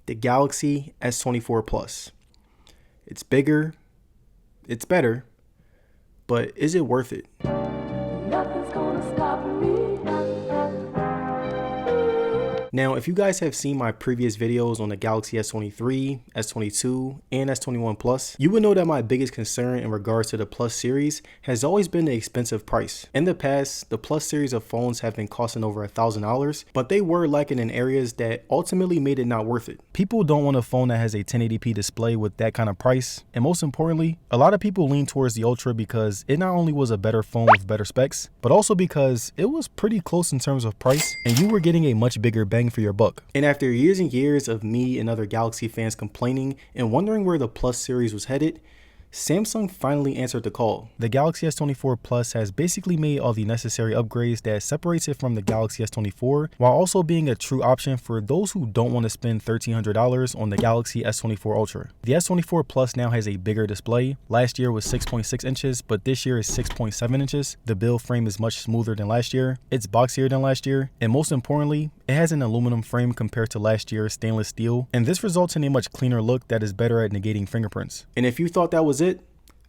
the Galaxy S24 Plus. It's bigger, it's better, but is it worth it? Nothing's gonna stop me. Now, if you guys have seen my previous videos on the Galaxy S23, S22, and S21 Plus, you would know that my biggest concern in regards to the Plus series has always been the expensive price. In the past, the Plus series of phones have been costing over $1,000, but they were lacking in areas that ultimately made it not worth it. People don't want a phone that has a 1080p display with that kind of price, and most importantly, a lot of people lean towards the Ultra because it not only was a better phone with better specs, but also because it was pretty close in terms of price, and you were getting a much bigger bang for your buck. And after years and years of me and other Galaxy fans complaining and wondering where the Plus series was headed, Samsung finally answered the call. The Galaxy S24 Plus has basically made all the necessary upgrades that separates it from the Galaxy S24, while also being a true option for those who don't want to spend $1,300 on the Galaxy S24 Ultra. The S24 Plus now has a bigger display. Last year was 6.6 inches, but this year is 6.7 inches. The build frame is much smoother than last year. It's boxier than last year, and most importantly, it has an aluminum frame compared to last year's stainless steel, and this results in a much cleaner look that is better at negating fingerprints. And if you thought that was it,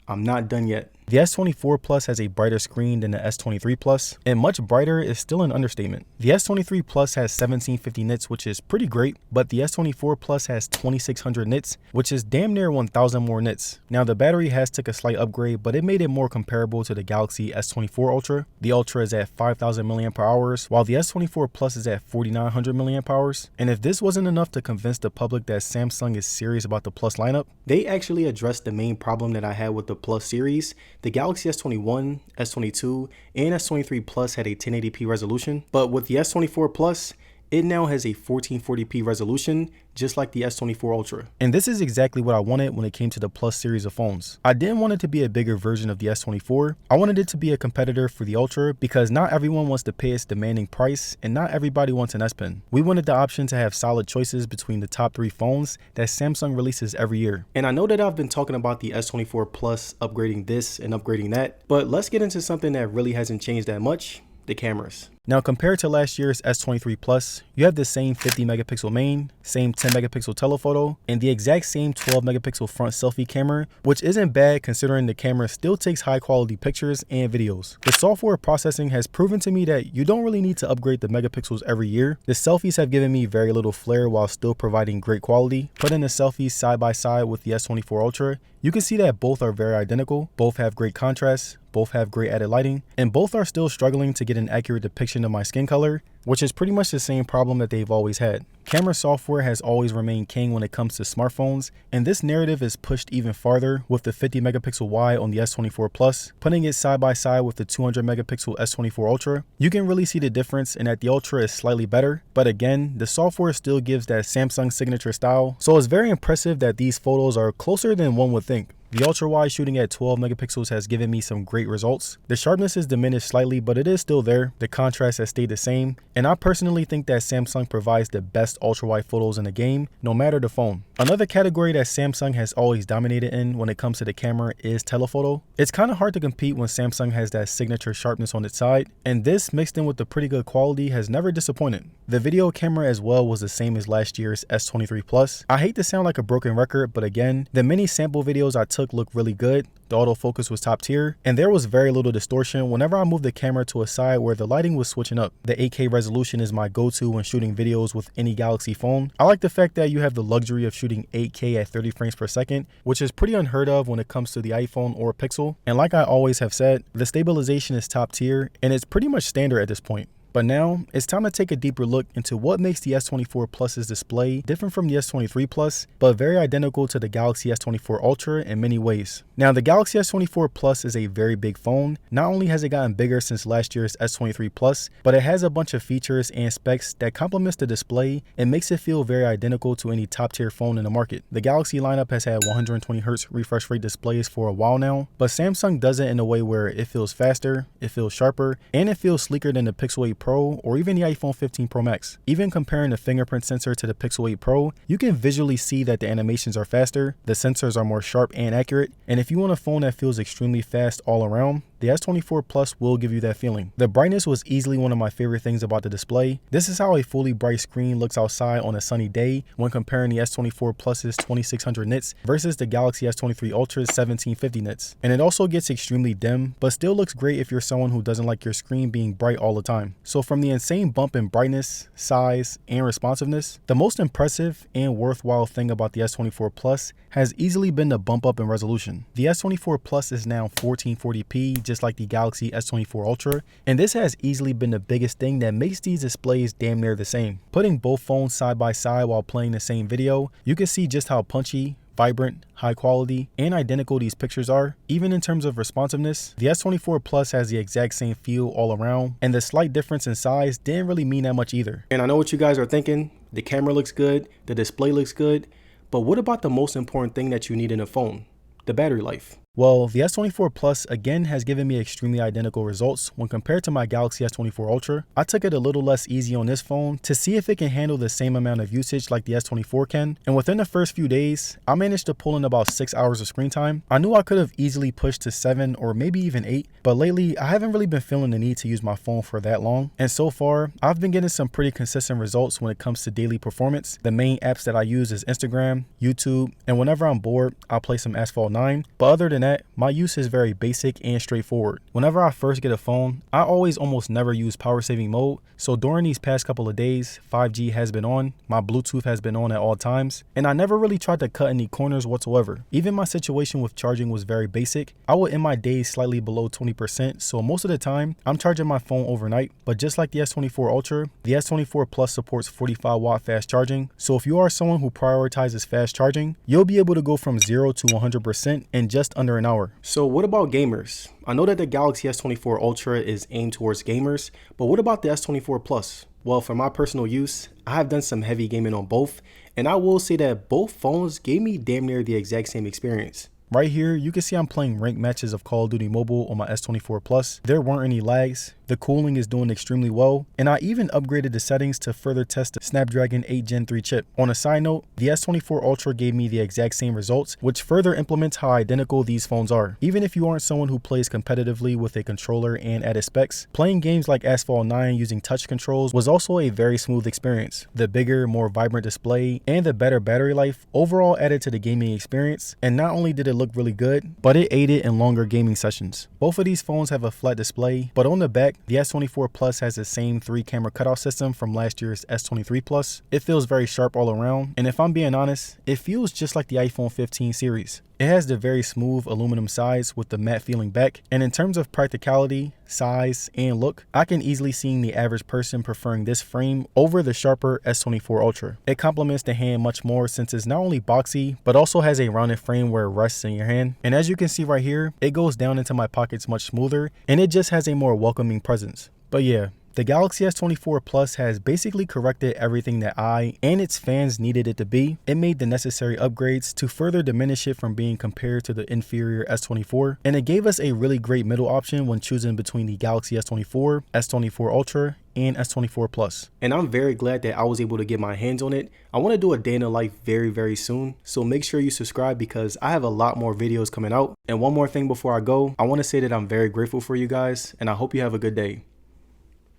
I'm not done yet. The S24 Plus has a brighter screen than the S23 Plus, and much brighter is still an understatement. The S23 Plus has 1750 nits, which is pretty great, but the S24 Plus has 2600 nits, which is damn near 1000 more nits. Now the battery has took a slight upgrade, but it made it more comparable to the Galaxy S24 Ultra. The Ultra is at 5000 mAh, while the S24 Plus is at 4900 mAh. And if this wasn't enough to convince the public that Samsung is serious about the Plus lineup, they actually addressed the main problem that I had with the Plus series. The Galaxy S21, S22, and S23 Plus had a 1080p resolution, but with the S24 Plus, it now has a 1440p resolution, just like the S24 Ultra. And this is exactly what I wanted when it came to the Plus series of phones. I didn't want it to be a bigger version of the S24. I wanted it to be a competitor for the Ultra because not everyone wants to pay its demanding price and not everybody wants an S Pen. We wanted the option to have solid choices between the top 3 phones that Samsung releases every year. And I know that I've been talking about the S24 Plus upgrading this and upgrading that, but let's get into something that really hasn't changed that much: the cameras. Now, compared to last year's S23 Plus, you have the same 50 megapixel main, same 10 megapixel telephoto, and the exact same 12 megapixel front selfie camera, which isn't bad considering the camera still takes high quality pictures and videos. The software processing has proven to me that you don't really need to upgrade the megapixels every year. The selfies have given me very little flare while still providing great quality. Putting the selfies side by side with the S24 Ultra, you can see that both are very identical, both have great contrast, both have great added lighting, and both are still struggling to get an accurate depiction of my skin color, which is pretty much the same problem that they've always had. Camera software has always remained king when it comes to smartphones, and this narrative is pushed even farther with the 50 megapixel wide on the S24 Plus. Putting it side by side with the 200 megapixel S24 Ultra, you can really see the difference in that the Ultra is slightly better, but again, the software still gives that Samsung signature style, so it's very impressive that these photos are closer than one would think. The ultra wide shooting at 12 megapixels has given me some great results. The sharpness is diminished slightly, but it is still there. The contrast has stayed the same, and I personally think that Samsung provides the best ultra wide photos in the game, no matter the phone. Another category that Samsung has always dominated in when it comes to the camera is telephoto. It's kind of hard to compete when Samsung has that signature sharpness on its side, and this mixed in with the pretty good quality has never disappointed. The video camera as well was the same as last year's S23 Plus. I hate to sound like a broken record, but again, the many sample videos I took looked really good. The autofocus was top tier, and there was very little distortion whenever I moved the camera to a side where the lighting was switching up. The 8K resolution is my go-to when shooting videos with any Galaxy phone. I like the fact that you have the luxury of shooting 8K at 30 frames per second, which is pretty unheard of when it comes to the iPhone or Pixel. And like I always have said, the stabilization is top tier, and it's pretty much standard at this point. But now, it's time to take a deeper look into what makes the S24 Plus's display different from the S23 Plus, but very identical to the Galaxy S24 Ultra in many ways. Now, the Galaxy S24 Plus is a very big phone. Not only has it gotten bigger since last year's S23 Plus, but it has a bunch of features and specs that complements the display and makes it feel very identical to any top tier phone in the market. The Galaxy lineup has had 120Hz refresh rate displays for a while now, but Samsung does it in a way where it feels faster, it feels sharper, and it feels sleeker than the Pixel 8 Pro or even the iPhone 15 Pro Max. Even comparing the fingerprint sensor to the Pixel 8 Pro, you can visually see that the animations are faster, the sensors are more sharp and accurate, and if you want a phone that feels extremely fast all around, the S24 Plus will give you that feeling. The brightness was easily one of my favorite things about the display. This is how a fully bright screen looks outside on a sunny day when comparing the S24 Plus's 2600 nits versus the Galaxy S23 Ultra's 1750 nits. And it also gets extremely dim, but still looks great if you're someone who doesn't like your screen being bright all the time. So from the insane bump in brightness, size, and responsiveness, the most impressive and worthwhile thing about the S24 Plus has easily been the bump up in resolution. The S24 Plus is now 1440p, just like the Galaxy S24 Ultra, and this has easily been the biggest thing that makes these displays damn near the same. Putting both phones side by side while playing the same video, you can see just how punchy, vibrant, high quality, and identical these pictures are. Even in terms of responsiveness, the S24 Plus has the exact same feel all around, and the slight difference in size didn't really mean that much either. And I know what you guys are thinking, the camera looks good, the display looks good, but what about the most important thing that you need in a phone? The battery life. Well, the S24 Plus again has given me extremely identical results when compared to my Galaxy S24 Ultra. I took it a little less easy on this phone to see if it can handle the same amount of usage like the S24 can, and within the first few days, I managed to pull in about 6 hours of screen time. I knew I could have easily pushed to 7 or maybe even 8, but lately I haven't really been feeling the need to use my phone for that long, and so far, I've been getting some pretty consistent results when it comes to daily performance. The main apps that I use is Instagram, YouTube, and whenever I'm bored, I'll play some Asphalt 9, but other than that, my use is very basic and straightforward. Whenever I first get a phone, I always almost never use power saving mode, so during these past couple of days, 5G has been on, my Bluetooth has been on at all times, and I never really tried to cut any corners whatsoever. Even my situation with charging was very basic. I would end my days slightly below 20%, so most of the time, I'm charging my phone overnight, but just like the S24 Ultra, the S24 Plus supports 45 watt fast charging, so if you are someone who prioritizes fast charging, you'll be able to go from 0 to 100% in just under an hour. So what about gamers? I know that the Galaxy S24 Ultra is aimed towards gamers, but what about the S24 Plus? Well, for my personal use, I have done some heavy gaming on both, and I will say that both phones gave me damn near the exact same experience. Right here, you can see I'm playing ranked matches of Call of Duty Mobile on my S24 Plus. There weren't any lags, the cooling is doing extremely well, and I even upgraded the settings to further test the Snapdragon 8 Gen 3 chip. On a side note, the S24 Ultra gave me the exact same results, which further implements how identical these phones are. Even if you aren't someone who plays competitively with a controller and added specs, playing games like Asphalt 9 using touch controls was also a very smooth experience. The bigger, more vibrant display and the better battery life overall added to the gaming experience, and not only did it look really good, but it aided in longer gaming sessions. Both of these phones have a flat display, but on the back, the S24 Plus has the same 3-camera cutoff system from last year's S23 Plus. It feels very sharp all around, and if I'm being honest, it feels just like the iPhone 15 series. It has the very smooth aluminum sides with the matte feeling back, and in terms of practicality, size, and look, I can easily see the average person preferring this frame over the sharper S24 Ultra. It complements the hand much more since it's not only boxy, but also has a rounded frame where it rests in your hand, and as you can see right here, it goes down into my pockets much smoother, and it just has a more welcoming presence. But yeah, the Galaxy S24 Plus has basically corrected everything that I and its fans needed it to be. It made the necessary upgrades to further diminish it from being compared to the inferior S24, and it gave us a really great middle option when choosing between the Galaxy S24, S24 Ultra, and S24 Plus. And I'm very glad that I was able to get my hands on it. I want to do a day in the life very soon, so make sure you subscribe because I have a lot more videos coming out. And one more thing before I go, I want to say that I'm very grateful for you guys, and I hope you have a good day.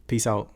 Peace out.